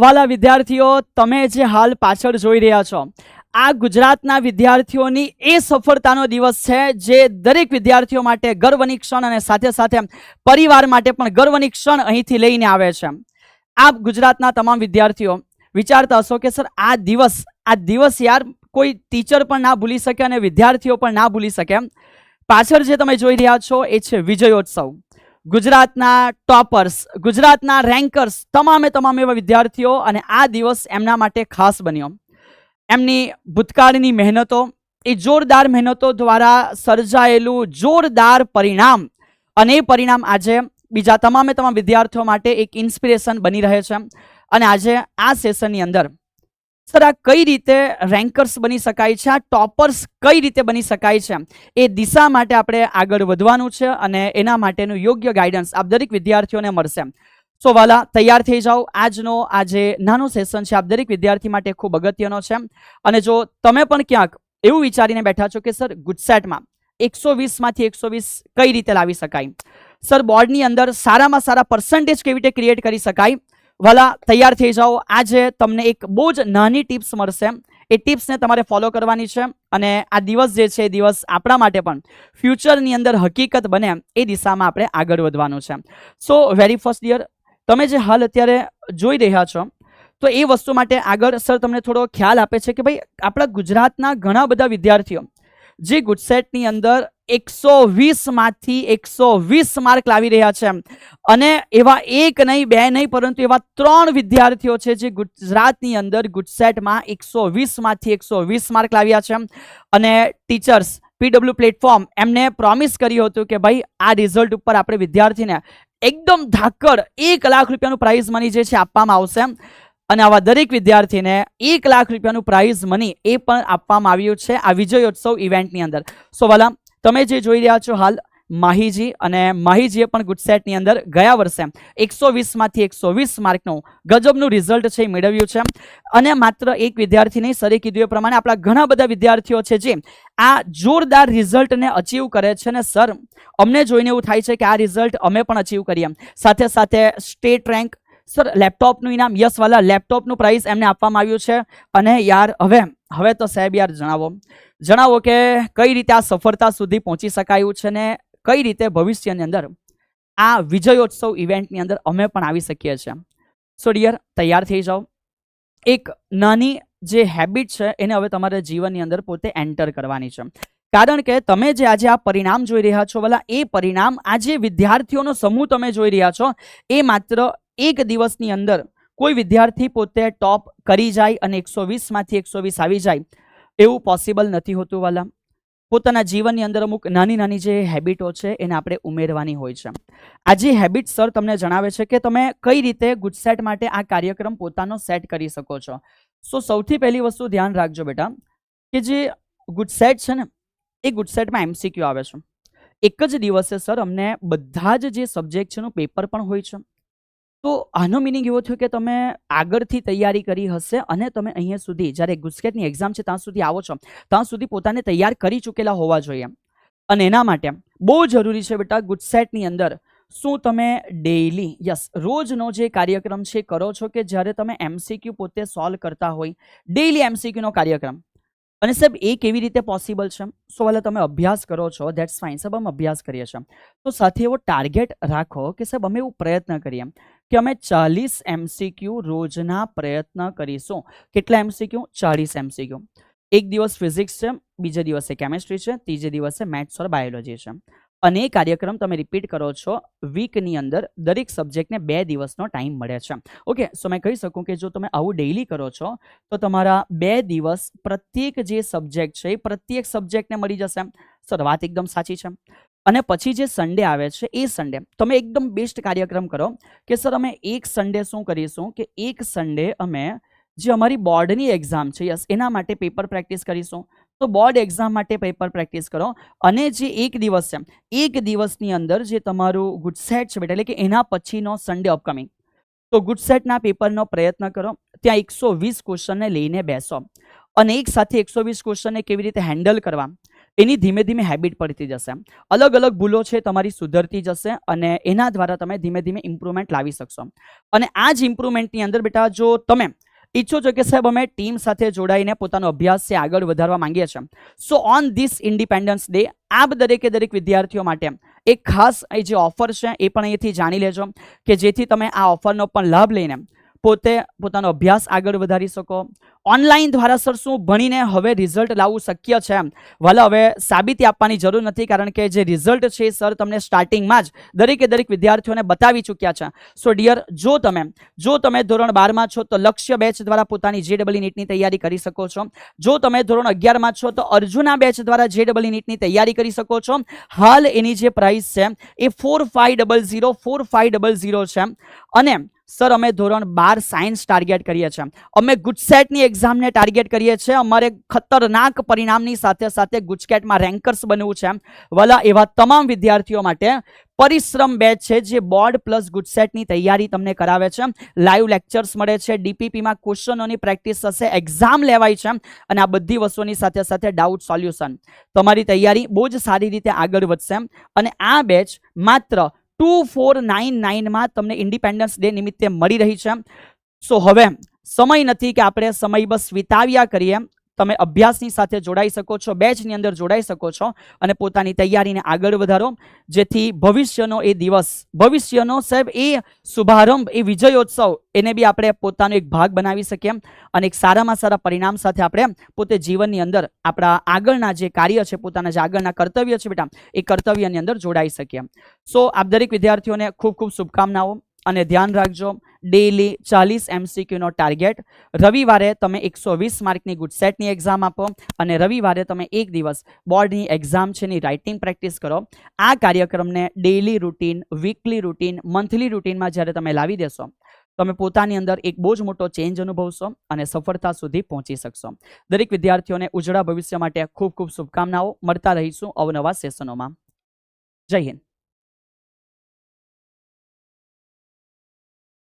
વાલા વિદ્યાર્થીઓ, તમે જે હાલ પાછળ જોઈ રહ્યા છો, આ ગુજરાતના વિદ્યાર્થીઓની એ સફળતાનો દિવસ છે જે દરેક વિદ્યાર્થીઓ માટે ગર્વની ક્ષણ અને સાથે સાથે પરિવાર માટે પણ ગર્વની ક્ષણ અહીંથી લઈને આવે છે. આપ ગુજરાતના તમામ વિદ્યાર્થીઓ વિચારતા હશો કે સર આ દિવસ યાર કોઈ ટીચર પણ ના ભૂલી શકે અને વિદ્યાર્થીઓ પણ ના ભૂલી શકે. પાછળ જે તમે જોઈ રહ્યા છો એ છે વિજયોત્સવ. ગુજરાતના ટોપર્સ, ગુજરાતના રેન્કર્સ, તમામ એવા વિદ્યાર્થીઓ, અને આ દિવસ એમના માટે ખાસ બન્યો. એમની ભૂતકાળની મહેનતો, એ જોરદાર મહેનતો દ્વારા સર્જાયેલું જોરદાર પરિણામ, અને એ પરિણામ આજે બીજા તમામ વિદ્યાર્થીઓ માટે એક ઇન્સ્પિરેશન બની રહે છે. અને આજે આ સેશનની અંદર સર આ કઈ રીતે રેન્કર્સ બની શકાય છે, આ ટોપર્સ કઈ રીતે બની શકાય છે, એ દિશા માટે આપણે આગળ વધવાનું છે અને એના માટેનું યોગ્ય ગાઈડન્સ આપ દરેક વિદ્યાર્થીઓને મળશે. વાલા, તૈયાર થઈ જાઓ. આજનો આ જે નાનો સેશન છે આપ દરેક વિદ્યાર્થી માટે ખૂબ અગત્યનો છે. અને જો તમે પણ ક્યાંક એવું વિચારીને બેઠા છો કે સર ગુજસેટમાં 120માંથી 120 કઈ રીતે લાવી શકાય, સર બોર્ડની અંદર સારામાં સારા પર્સન્ટેજ કેવી રીતે ક્રિએટ કરી શકાય, વાલા તૈયાર થઈ જાઓ. આજે તમને એક બહુ જ નાની ટિપ્સ મળશે. એ ટિપ્સને તમારે ફોલો કરવાની છે અને આ દિવસ જે છે એ દિવસ આપણા માટે પણ ફ્યુચરની અંદર હકીકત બને એ દિશામાં આપણે આગળ વધવાનું છે. વેરી ફર્સ્ટ યર, તમે જે હાલ અત્યારે જોઈ રહ્યા છો, તો એ વસ્તુ માટે આગળ સર તમને થોડો ખ્યાલ આપે છે કે ભાઈ આપણા ગુજરાતના ઘણા બધા વિદ્યાર્થીઓ જે ગુજસેટની અંદર 120માંથી 120 માર્ક લાવી રહ્યા છે, અને એવા એક નહીં, બે નહીં, પરંતુ એવા 3 વિદ્યાર્થીઓ છે જે ગુજરાતની અંદર ગુજસેટમાં 120માંથી 120 માર્ક લાવ્યા છે. અને ટીચર્સ, PW પ્લેટફોર્મ એમને પ્રોમિસ કર્યું હતું કે ભાઈ આ રિઝલ્ટ ઉપર આપણે વિદ્યાર્થીને એકદમ ધાકડ 1 લાખ રૂપિયાનું પ્રાઇઝ મની જે છે આપવામાં આવશે. અને આવા દરેક વિદ્યાર્થીને 1 લાખ રૂપિયાનું પ્રાઇઝ મની એ પણ આપવામાં આવ્યું છે આ વિજયોત્સવ ઇવેન્ટની અંદર. વાલા, તમે જે જોઈ રહ્યા છો હાલ માહીજી, અને માહીજીએ પણ ગુજસેટની અંદર ગયા વર્ષે 120માંથી 120 માર્કનું ગજબનું રિઝલ્ટ છે એ મેળવ્યું છે. અને માત્ર એક વિદ્યાર્થી નહીં, સરે કીધું એ પ્રમાણે આપણા ઘણા બધા વિદ્યાર્થીઓ છે જે આ જોરદાર રિઝલ્ટને અચીવ કરે છે. અને સર અમને જોઈને એવું થાય છે કે આ રિઝલ્ટ અમે પણ અચીવ કરીએ. સાથે સાથે સ્ટેટ રેન્ક, સર લેપટોપનું ઇનામ, યસ વાલા, લેપટોપનું પ્રાઇઝ એમને આપવામાં આવ્યું છે. અને યાર હવે તો સાહેબ યાર જણાવો કે કઈ રીતે આ સફળતા સુધી પહોંચી શકાયું છે ને કઈ રીતે ભવિષ્યની અંદર આ વિજયોત્સવ ઇવેન્ટની અંદર અમે પણ આવી શકીએ છીએ. ડિયર, તૈયાર થઈ જાઓ. એક નાની જે હેબિટ છે એને હવે તમારા જીવનની અંદર પોતે એન્ટર કરવાની છે. કારણ કે તમે જે આજે આ પરિણામ જોઈ રહ્યા છો વાલા, એ પરિણામ આજે વિદ્યાર્થીઓનો સમૂહ તમે જોઈ રહ્યા છો, એ માત્ર એક દિવસની અંદર કોઈ વિદ્યાર્થી પોતે ટોપ કરી જાય અને 120માંથી 120 આવી જાય એવું પોસિબલ નથી હોતું વાલા. પોતાના જીવનની અંદર અમુક નાની જે હેબિટો છે એને આપણે ઉમેરવાની હોય છે. આ જે હેબિટ સર તમને જણાવે છે કે તમે કઈ રીતે ગુજસેટ માટે આ કાર્યક્રમ પોતાનો સેટ કરી શકો છો. સૌથી પહેલી વસ્તુ ધ્યાન રાખજો બેટા, કે જે ગુજસેટ છે ને એ ગુજસેટમાં MCQ આવે છે. એક જ દિવસે સર અમને બધા જ જે સબ્જેક્ટ છે એનું પેપર પણ હોય છે. તો આનો મિનિંગ એવો થયો કે તમે આગળથી તૈયારી કરી હશે અને તમે અહીંયા સુધી જ્યારે ગુજસેટની એક્ઝામ છે ત્યાં સુધી આવો છો, ત્યાં સુધી પોતાને તૈયાર કરી ચૂકેલા હોવા જોઈએ. અને એના માટે બહુ જરૂરી છે બેટા, ગુજસેટની અંદર શું તમે ડેઇલી રોજનો જે કાર્યક્રમ છે કરો છો કે જ્યારે તમે MCQ પોતે સોલ્વ કરતા હોય, ડેઇલી MCQનો કાર્યક્રમ. અને સાહેબ એ કેવી રીતે પોસિબલ છે? વાલા, તમે અભ્યાસ કરો છો, ધેટ્સ ફાઇન સાહેબ, અમે અભ્યાસ કરીએ છીએ. તો સાથે એવો ટાર્ગેટ રાખો કે સાહેબ અમે એવું પ્રયત્ન કરીએ કે અમે 40 MCQ રોજના પ્રયત્ન કરીશું. કેટલા MCQ? 40 MCQ. એક દિવસ ફિઝિક્સ છે, બીજે દિવસે કેમેસ્ટ્રી છે, ત્રીજે દિવસે મેથ્સ ઓર બાયોલોજી છે. અને એ કાર્યક્રમ તમે રિપીટ કરો છો વીકની અંદર. દરેક સબ્જેક્ટને 2 દિવસનો ટાઈમ મળે છે. ઓકે, મેં કહી શકું કે જો તમે આવું ડેઇલી કરો છો તો તમારા 2 દિવસ પ્રત્યેક જે સબ્જેક્ટ છે એ પ્રત્યેક સબ્જેક્ટને મળી જશે. સર વાત એકદમ સાચી છે. અને પછી જે સન્ડે આવે છે એ સન્ડે તમે એકદમ બેસ્ટ કાર્યક્રમ કરો કે સર અમે એક સન્ડે શું કરીશું કે એક સન્ડે અમે જે અમારી બોર્ડની એક્ઝામ છે એના માટે પેપર પ્રેક્ટિસ કરીશું. તો બોર્ડ એક્ઝામ માટે પેપર પ્રેક્ટિસ કરો. અને જે એક દિવસ છે, એક દિવસની અંદર જે તમારું ગુજસેટ છે બેટા, એટલે કે એના પછીનો સન્ડે અપકમિંગ, તો ગુજસેટના પેપરનો પ્રયત્ન કરો. ત્યાં 120 ક્વેશ્ચનને લઈને બેસો અને એક સાથે 120 ક્વેશ્ચનને કેવી રીતે હેન્ડલ કરવા એની ધીમે ધીમે હેબિટ પડતી જશે. અલગ અલગ ભૂલો છે તમારી સુધરતી જશે અને એના દ્વારા તમે ધીમે ધીમે ઇમ્પ્રુવમેન્ટ લાવી શકશો. અને આ જ ઇમ્પ્રુવમેન્ટની અંદર બેટા જો તમે ઈચ્છો છો કે સાહેબ અમે ટીમ સાથે જોડાઈને પોતાનો અભ્યાસ છે આગળ વધારવા માંગીએ છીએ, so on this independence day આપ દરેકે દરેક વિદ્યાર્થીઓ માટે એક ખાસ એ જે ઓફર છે એ પણ અહીંથી જાણી લેજો કે જેથી તમે આ ઓફરનો પણ લાભ લઈને પોતે પોતાનો અભ્યાસ આગળ વધારી શકો. ઓનલાઈન દ્વારા સર શું ભણીને હવે રિઝલ્ટ લાવવું શક્ય છે? ભલે હવે સાબિતી આપવાની જરૂર નથી, કારણ કે જે રિઝલ્ટ છે સર તમને સ્ટાર્ટિંગમાં જ દરેકે દરેક વિદ્યાર્થીઓને બતાવી ચૂક્યા છે. સો ડિયર, જો તમે ધોરણ 12માં છો તો લક્ષ્ય બેચ દ્વારા પોતાની JEE નીટની તૈયારી કરી શકો છો. જો તમે ધોરણ 11માં છો તો અર્જુના બેચ દ્વારા JEE નીટની તૈયારી કરી શકો છો. હાલ એની જે પ્રાઇસ છે એ 4500 છે. અને સર અમે ધોરણ 12 સાયન્સ ટાર્ગેટ કરીએ છીએ, અમે ગુજસેટની એક્ઝામને ટાર્ગેટ કરીએ છીએ. અમારે ખતરનાક પરિણામની સાથે સાથે ગુજકેટમાં રેન્કર્સ બનવું છે. વાલા એવા તમામ વિદ્યાર્થીઓ માટે પરિશ્રમ બેચ છે જે બોર્ડ પ્લસ ગુજસેટની તૈયારી તમને કરાવે છે. લાઈવ લેક્ચર્સ મળે છે, DPPમાં ક્વેશ્ચનોની પ્રેક્ટિસ થશે, એક્ઝામ લેવાય છે અને આ બધી વસ્તુઓની સાથે સાથે ડાઉટ સોલ્યુશન. તમારી તૈયારી બહુ જ સારી રીતે આગળ વધશે. અને આ બેચ માત્ર 2499માં તમને ઇન્ડિપેન્ડન્સ ડે નિમિત્તે મળી રહી છે. સો હવે સમય નથી કે આપણે સમય બસ વિતાવ્યા કરીએ. તમે અભ્યાસની સાથે જોડાઈ શકો છો, બેચની અંદર જોડાઈ શકો છો અને પોતાની તૈયારીને આગળ વધારો, જેથી ભવિષ્યનો એ દિવસ, ભવિષ્યનો સાહેબ એ શુભારંભ, એ વિજયોત્સવ એને બી આપણે પોતાનો એક ભાગ બનાવી શકીએ અને એક સારામાં સારા પરિણામ સાથે આપણે પોતે જીવનની અંદર આપણા આગળના જે કાર્ય છે, પોતાના જે આગળના કર્તવ્ય છે બેટા, એ કર્તવ્યની અંદર જોડાઈ શકીએ. સો આપ દરેક વિદ્યાર્થીઓને ખૂબ ખૂબ શુભકામનાઓ અને ધ્યાન રાખજો. ડેઈલી 40 MCQ નો ટાર્ગેટ. રવિવારે તમે 120 માર્કની ગુજસેટની એક્ઝામ આપો અને રવિવારે તમે એક દિવસ બોર્ડની એક્ઝામ છે એની રાઇટિંગ પ્રેક્ટિસ કરો. આ કાર્યક્રમને daily routine, weekly routine, monthly રૂટીનમાં જ્યારે તમે લાવી દેશો, તમે પોતાની અંદર એક બહુ જ મોટો ચેન્જ અનુભવશો અને સફળતા સુધી પહોંચી શકશો. દરેક વિદ્યાર્થીઓને ઉજળા ભવિષ્ય માટે ખૂબ ખૂબ શુભકામનાઓ. મળતા રહીશું અવનવા સેશનોમાં. જય હિન્દ.